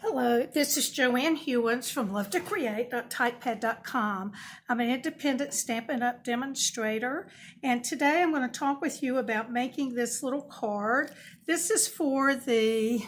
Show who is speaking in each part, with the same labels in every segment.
Speaker 1: Hello, this is Joanne Hewins from LoveToCreate.typepad.com. I'm an independent Stampin' Up! Demonstrator, and today I'm going to talk with you about making this little card. This is for the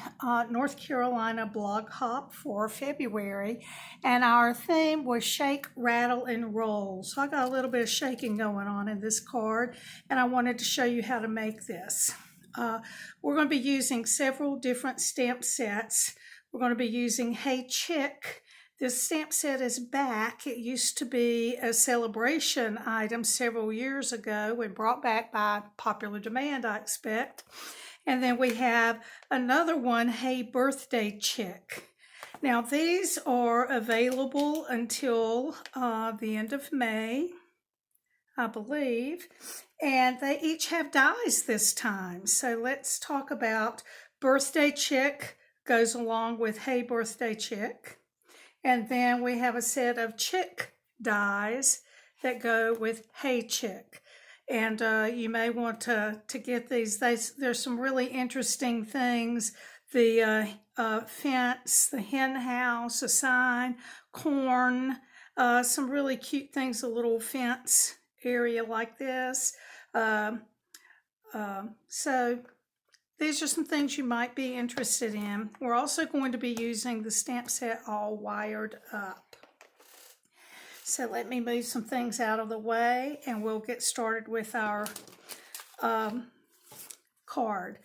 Speaker 1: North Carolina blog hop for February, and our theme was shake, rattle, and roll. So I got a little bit of shaking going on in this card, and I wanted to show you how to make this. We're going to be using several different stamp sets. We're going to be using Hey Chick. This stamp set is back. It used to be a celebration item several years ago and brought back by popular demand, I expect. And then we have another one, Hey Birthday Chick. Now these are available until the end of May, I believe, and they each have dies this time. So let's talk about Birthday Chick. Goes along with Hey Birthday Chick. And then we have a set of chick dies that go with Hey Chick. And you may want to get these. There's some really interesting things. The fence, the hen house, a sign, corn, some really cute things, a little fence area like this. So these are some things you might be interested in. We're also going to be using the stamp set all wired up. So let me move some things out of the way and we'll get started with our card.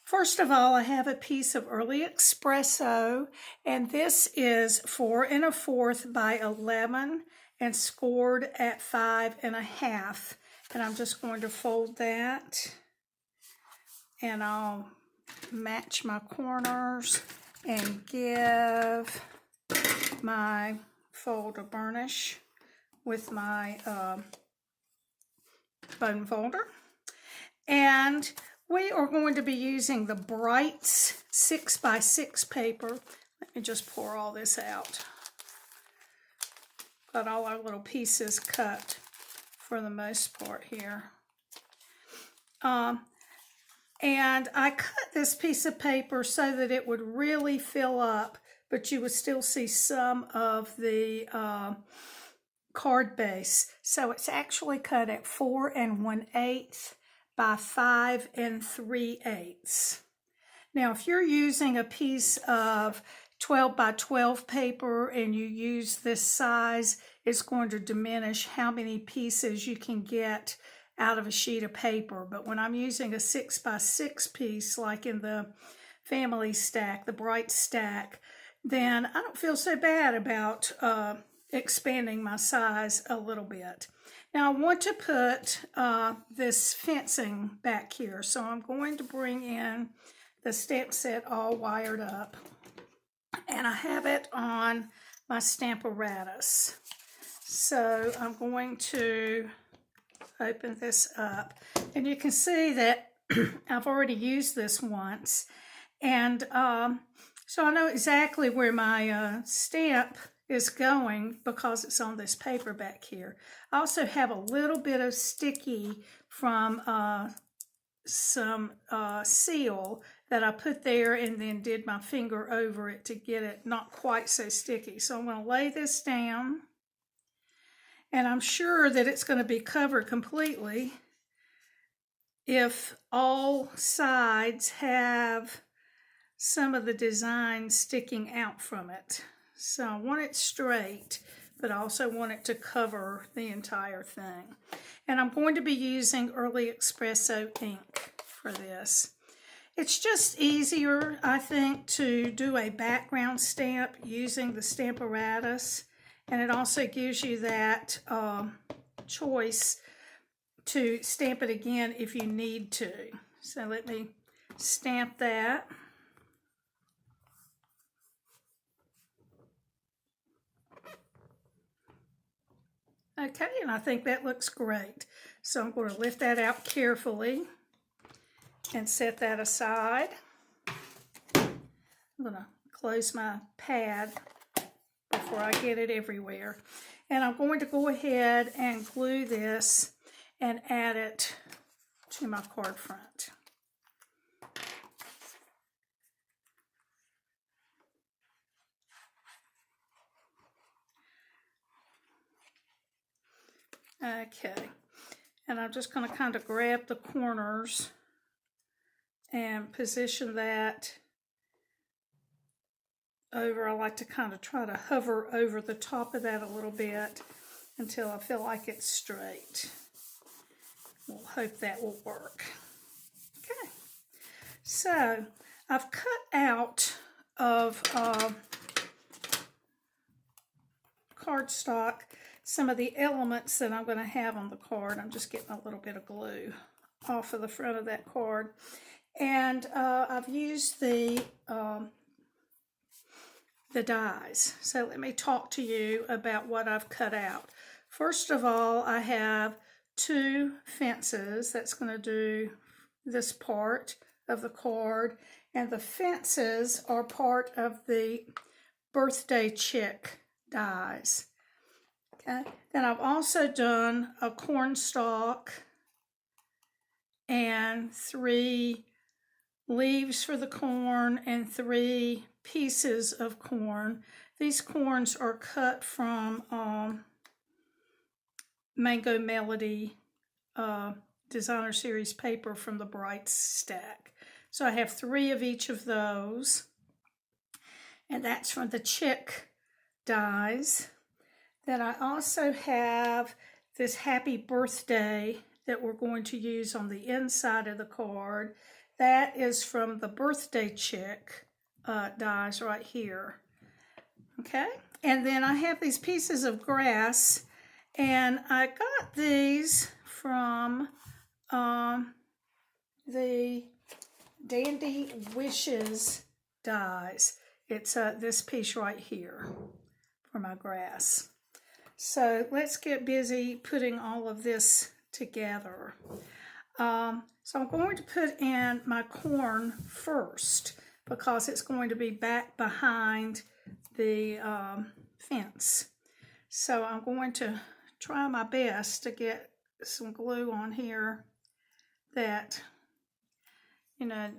Speaker 1: First of all, I have a piece of early espresso, and this is 4 1/4 by 11 and scored at 5 1/2. And I'm just going to fold that. And I'll match my corners and give my fold a burnish with my bone folder. And we are going to be using the Brights 6x6 paper. Let me just pour all this out. Got all our little pieces cut for the most part here. And I cut this piece of paper so that it would really fill up, but you would still see some of the card base. So it's actually cut at 4 1/8 by 5 3/8. Now, if you're using a piece of 12 by 12 paper and you use this size, it's going to diminish how many pieces you can get out of a sheet of paper. But when I'm using a 6x6 piece, like in the family stack, the Bright stack, then I don't feel so bad about expanding my size a little bit. Now I want to put this fencing back here, so I'm going to bring in the stamp set all wired up, and I have it on my Stamparatus. So I'm going to open this up, and you can see that I've already used this once, and so I know exactly where my stamp is going because it's on this paper back here. I also have a little bit of sticky from some seal that I put there and then did my finger over it to get it not quite so sticky. So I'm going to lay this down. And I'm sure that it's going to be covered completely if all sides have some of the design sticking out from it. So I want it straight, but I also want it to cover the entire thing. And I'm going to be using Early Espresso ink for this. It's just easier, I think, to do a background stamp using the Stamparatus. And it also gives you that choice to stamp it again if you need to. So let me stamp that. Okay, and I think that looks great. So I'm going to lift that out carefully and set that aside. I'm going to close my pad before I get it everywhere. And I'm going to go ahead and glue this and add it to my card front. Okay, and I'm just going to kind of grab the corners and position that over. I like to kind of try to hover over the top of that a little bit until I feel like it's straight. We'll hope that will work. Okay, so I've cut out of cardstock some of the elements that I'm going to have on the card. I'm just getting a little bit of glue off of the front of that card. And I've used the dies. So let me talk to you about what I've cut out. First of all, I have 2 fences. That's going to do this part of the card. And the fences are part of the birthday chick dies. Okay. Then I've also done a cornstalk and 3 leaves for the corn and 3 pieces of corn. These corns are cut from Mango Melody Designer Series paper from the Bright stack. So I have 3 of each of those, and that's from the chick dies. Then I also have this happy birthday that we're going to use on the inside of the card. That is from the birthday chick dies right here. Okay, and then I have these pieces of grass, and I got these from the Dandy Wishes dies. It's this piece right here for my grass. So let's get busy putting all of this together. So I'm going to put in my corn first because it's going to be back behind the fence. So I'm going to try my best to get some glue on here that, you know,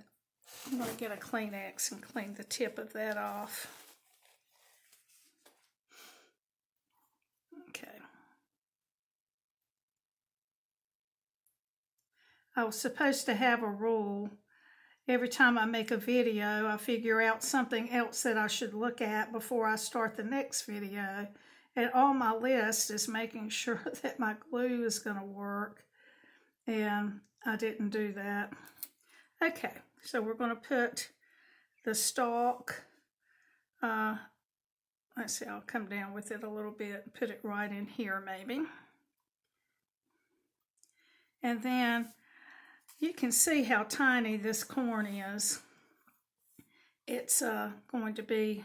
Speaker 1: I'm going to get a Kleenex and clean the tip of that off. Okay. I was supposed to have a rule. Every time I make a video, I figure out something else that I should look at before I start the next video. And on my list is making sure that my glue is going to work. And I didn't do that. Okay, so we're going to put the stalk. Let's see, I'll come down with it a little bit and put it right in here maybe. And then you can see how tiny this corn is. It's going to be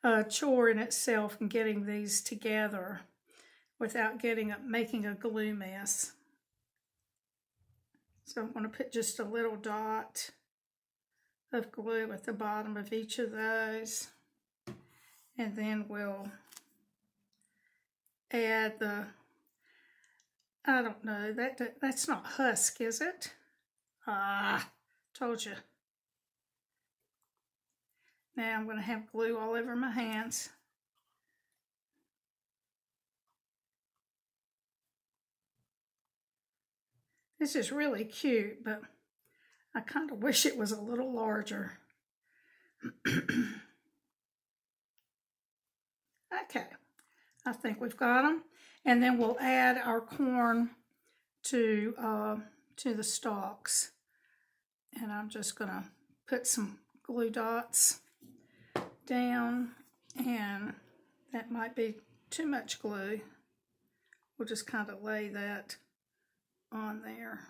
Speaker 1: a chore in itself in getting these together without making a glue mess. So I'm going to put just a little dot of glue at the bottom of each of those. And then we'll add the, I don't know, that's not husk, is it? Told you. Now I'm going to have glue all over my hands. This is really cute, but I kind of wish it was a little larger. Okay, I think we've got them. And then we'll add our corn to the stalks. And I'm just going to put some glue dots down, and that might be too much glue. We'll just kind of lay that on there.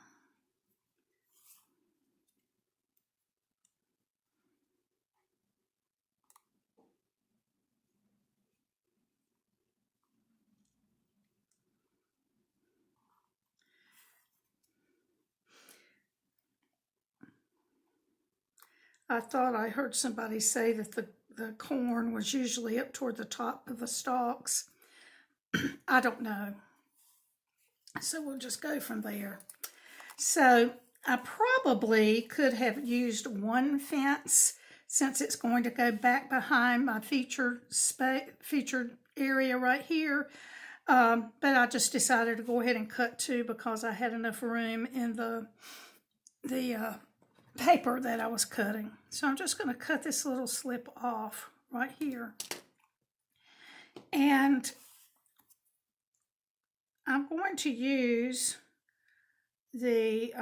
Speaker 1: I thought I heard somebody say that the corn was usually up toward the top of the stalks. I don't know. So we'll just go from there. So I probably could have used one fence since it's going to go back behind my featured area right here. But I just decided to go ahead and cut 2 because I had enough room in the paper that I was cutting. So I'm just going to cut this little slip off right here. And I'm going to use the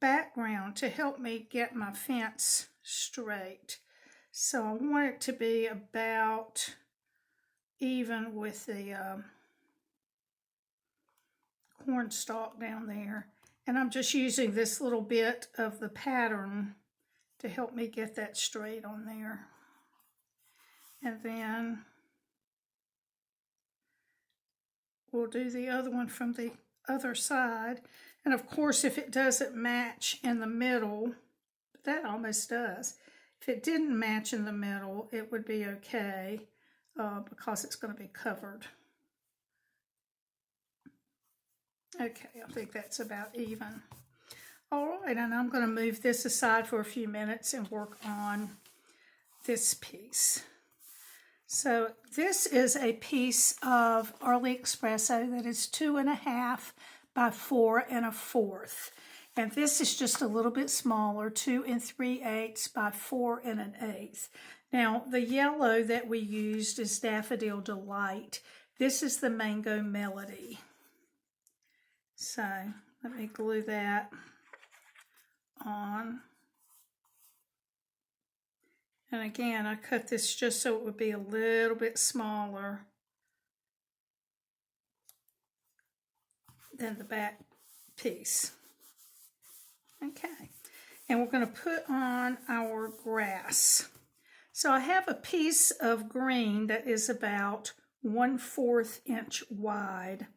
Speaker 1: background to help me get my fence straight. So I want it to be about even with the cornstalk down there. And I'm just using this little bit of the pattern to help me get that straight on there. And then we'll do the other one from the other side. And of course, if it doesn't match in the middle, that almost does. If it didn't match in the middle, it would be okay because it's going to be covered. Okay, I think that's about even. All right, and I'm going to move this aside for a few minutes and work on this piece. So this is a piece of Early Espresso that is 2.5 by 4 1/4. And this is just a little bit smaller, 2 3/8 by 4 1/8. Now, the yellow that we used is Daffodil Delight. This is the Mango Melody. So, let me glue that on. And again, I cut this just so it would be a little bit smaller than the back piece. Okay, and we're going to put on our grass. So I have a piece of green that is about 1/4 inch wide.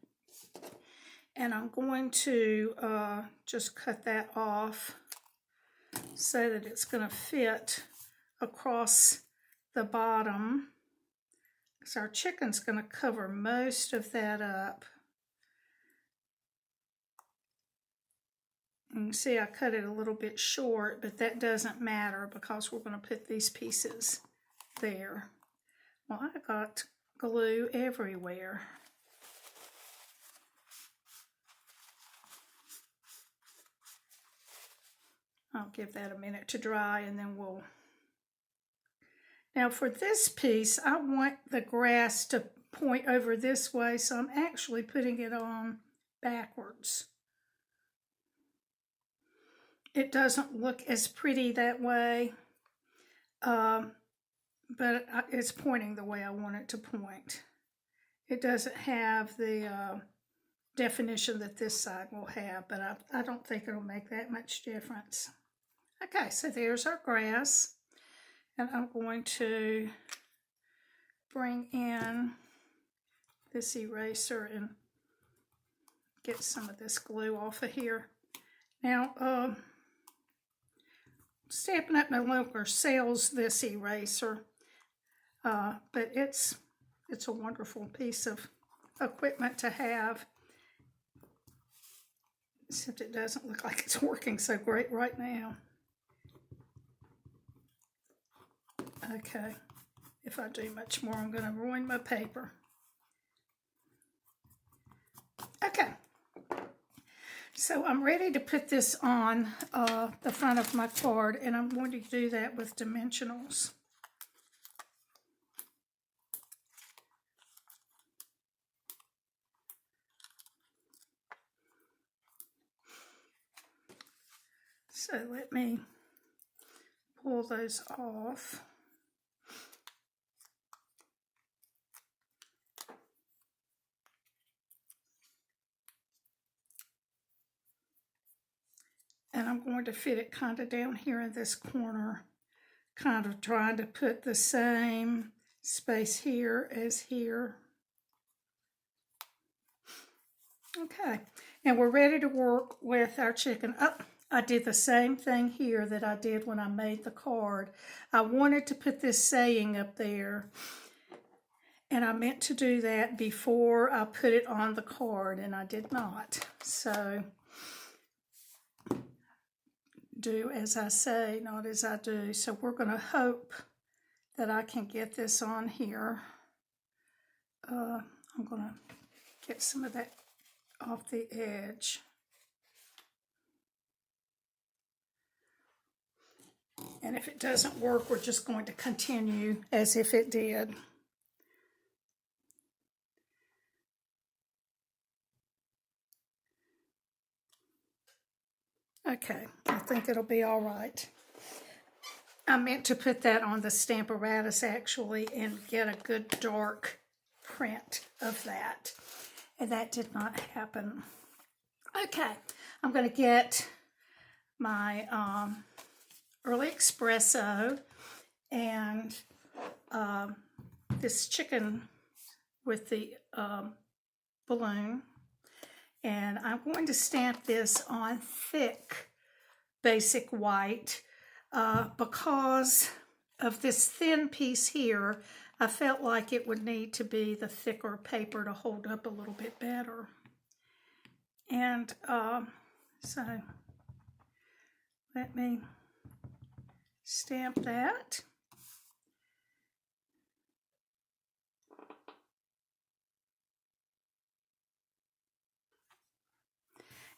Speaker 1: And I'm going to just cut that off so that it's going to fit across the bottom. So our chicken's going to cover most of that up. You can see I cut it a little bit short, but that doesn't matter because we're going to put these pieces there. Well, I got glue everywhere. I'll give that a minute to dry and then we'll... Now for this piece, I want the grass to point over this way, so I'm actually putting it on backwards. It doesn't look as pretty that way, but it's pointing the way I want it to point. It doesn't have the definition that this side will have, but I don't think it'll make that much difference. Okay, so there's our grass, and I'm going to bring in this eraser and get some of this glue off of here. Now, Stampin' Up no longer sells this eraser, but it's a wonderful piece of equipment to have, except it doesn't look like it's working so great right now. Okay, if I do much more, I'm going to ruin my paper. Okay, so I'm ready to put this on the front of my card, and I'm going to do that with dimensionals. So let me pull those off. And I'm going to fit it kind of down here in this corner, kind of trying to put the same space here as here. Okay, and we're ready to work with our chicken. Oh, I did the same thing here that I did when I made the card. I wanted to put this saying up there, and I meant to do that before I put it on the card, and I did not. So do as I say, not as I do. So we're going to hope that I can get this on here. I'm going to Get some of that off the edge. And if it doesn't work, we're just going to continue as if it did. Okay, I think it'll be all right. I meant to put that on the Stamparatus actually and get a good dark print of that. And that did not happen. Okay, I'm going to get my early espresso and this chicken with the balloon. And I'm going to stamp this on thick basic white because of this thin piece here. I felt like it would need to be the thicker paper to hold up a little bit better. And so let me stamp that.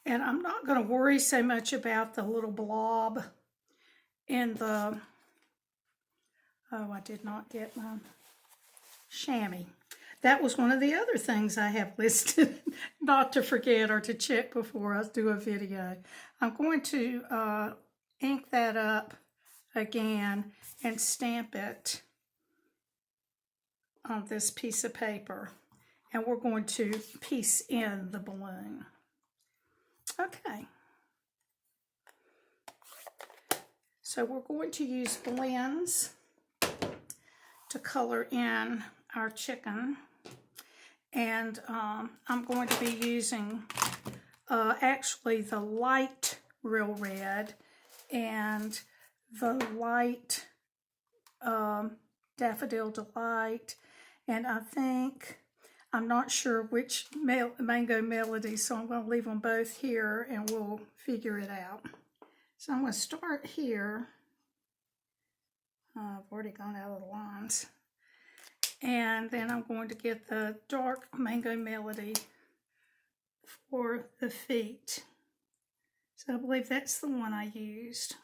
Speaker 1: And I'm not going to worry so much about the little blob in the, oh, I did not get my chamois. That was one of the other things I have listed, not to forget or to check before I do a video. I'm going to ink that up again and stamp it on this piece of paper. And we're going to piece in the balloon. Okay. So we're going to use blends to color in our chicken. And I'm going to be using actually the light Real Red and the light Daffodil Delight. And I think, I'm not sure which Mango Melody, so I'm going to leave them both here and we'll figure it out. So I'm going to start here. I've already gone out of the lines. And then I'm going to get the dark Mango Melody for the feet. So I believe that's the one I used.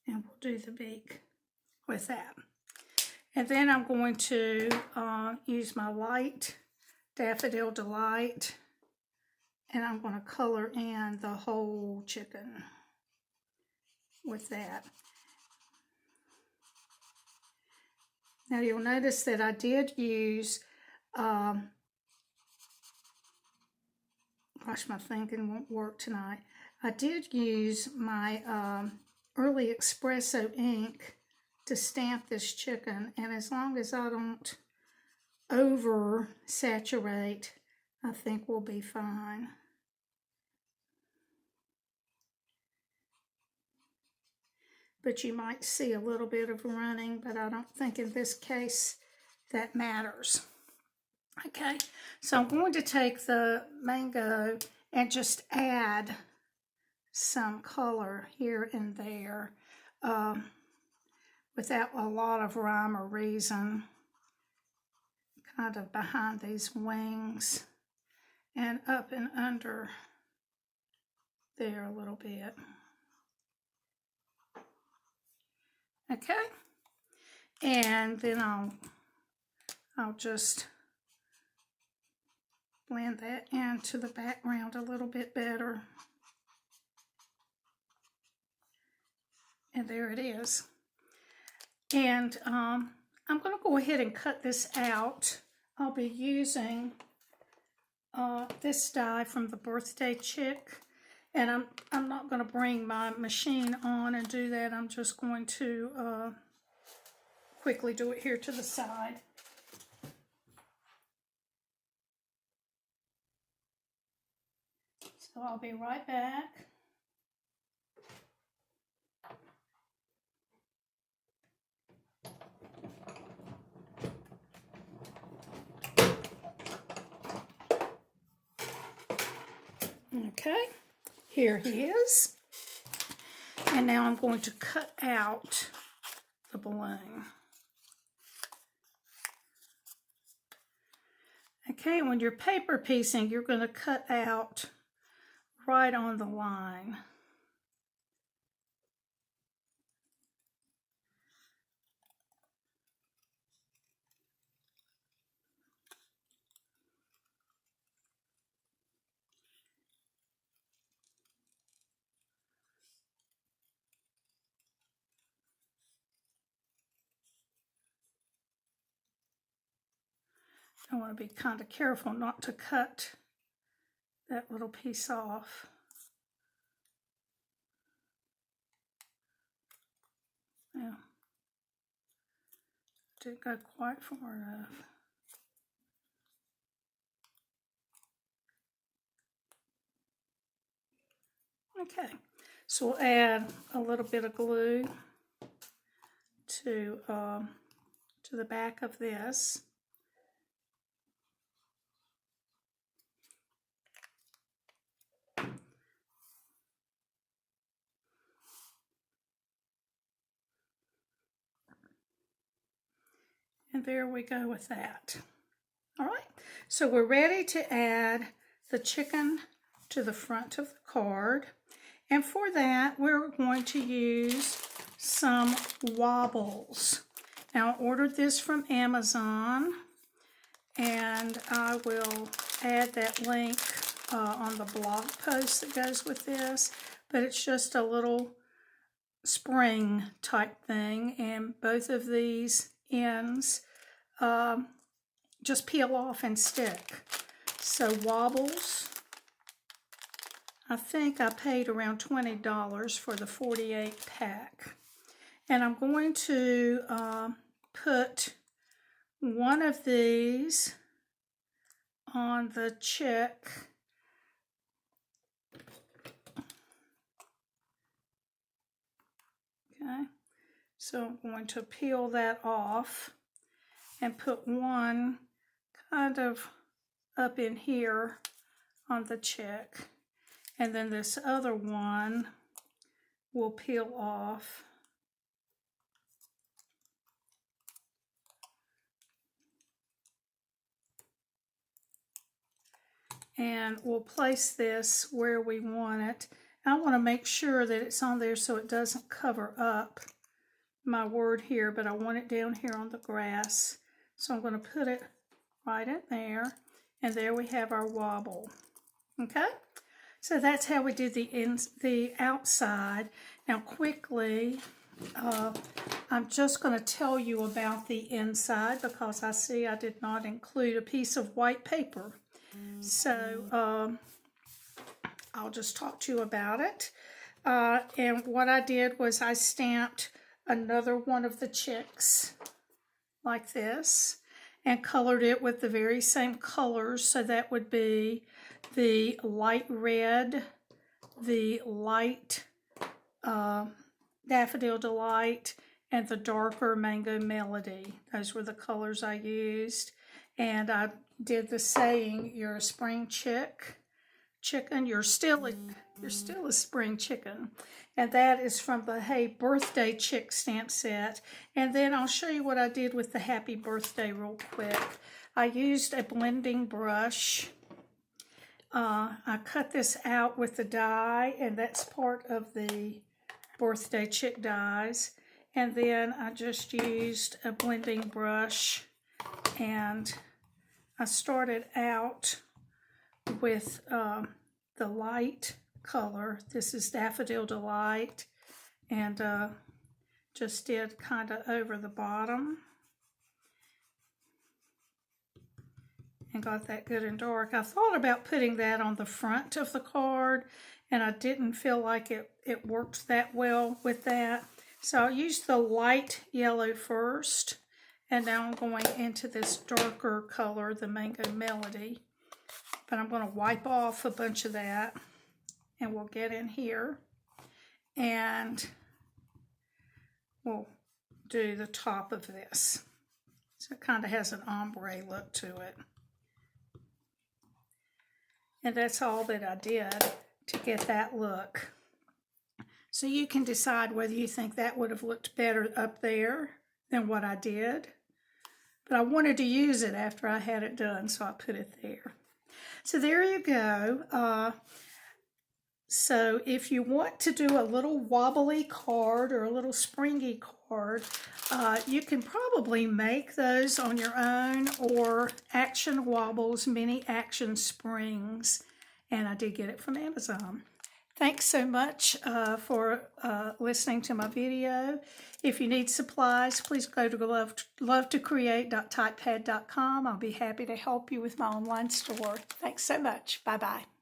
Speaker 1: And we'll do the beak with that. And then I'm going to use my light Daffodil Delight, and I'm going to color in the whole chicken with that. Now you'll notice that I did use, gosh, my thinking won't work tonight. I did use my Early Espresso ink to stamp this chicken, and as long as I don't over saturate, I think we'll be fine. But you might see a little bit of running, but I don't think in this case that matters. Okay, so I'm going to take the mango and just add some color here and there without a lot of rhyme or reason, kind of behind these wings and up and under there a little bit. Okay, and then I'll just blend that into the background a little bit better. And there it is. And I'm going to go ahead and cut this out. I'll be using this die from the Birthday Chick. And I'm not going to bring my machine on and do that. I'm just going to quickly do it here to the side. So I'll be right back. Okay, here he is. And now I'm going to cut out the balloon. Okay, when you're paper piecing, you're going to cut out right on the line. I want to be kind of careful not to cut that little piece off. Yeah, didn't go quite far enough. Okay, so we'll add a little bit of glue to the back of this. And there we go with that. All right, so we're ready to add the chicken to the front of the card. And for that, we're going to use some wobbles. Now, I ordered this from Amazon, and I will add that link on the blog post that goes with this. But it's just a little spring type thing, and both of these ends just peel off and stick. So wobbles, I think I paid around $20 for the 48 pack. And I'm going to put one of these on the chick. Okay, so I'm going to peel that off and put one kind of up in here on the chick, and then this other one will peel off. And we'll place this where we want it. I want to make sure that it's on there so it doesn't cover up my word here, but I want it down here on the grass. So I'm going to put it right in there, and there we have our wobble. Okay, so that's how we did the outside. Now quickly, I'm just going to tell you about the inside because I see I did not include a piece of white paper. So I'll just talk to you about it. And what I did was I stamped another one of the chicks like this and colored it with the very same colors. So that would be the light red, the light Daffodil Delight, and the darker Mango Melody. Those were the colors I used. And I did the saying, "You're a spring chicken, you're still a spring chicken." And that is from the Hey Birthday Chick stamp set. And then I'll show you what I did with the Happy Birthday real quick. I used a blending brush. I cut this out with the die, and that's part of the Birthday Chick dies. And then I just used a blending brush, and I started out with the light color. This is Daffodil Delight, and just did kind of over the bottom and got that good and dark. I thought about putting that on the front of the card, and I didn't feel like it worked that well with that. So I used the light yellow first, and now I'm going into this darker color, the Mango Melody. But I'm going to wipe off a bunch of that, and we'll get in here, and we'll do the top of this. So it kind of has an ombre look to it. And that's all that I did to get that look. So you can decide whether you think that would have looked better up there than what I did. But I wanted to use it after I had it done, so I put it there. So there you go. So if you want to do a little wobbly card or a little springy card, you can probably make those on your own, or Action Wobbles Mini Action Springs. And I did get it from Amazon. Thanks so much for listening to my video. If you need supplies, please go to lovetocreate.typepad.com. I'll be happy to help you with my online store. Thanks so much. Bye-bye.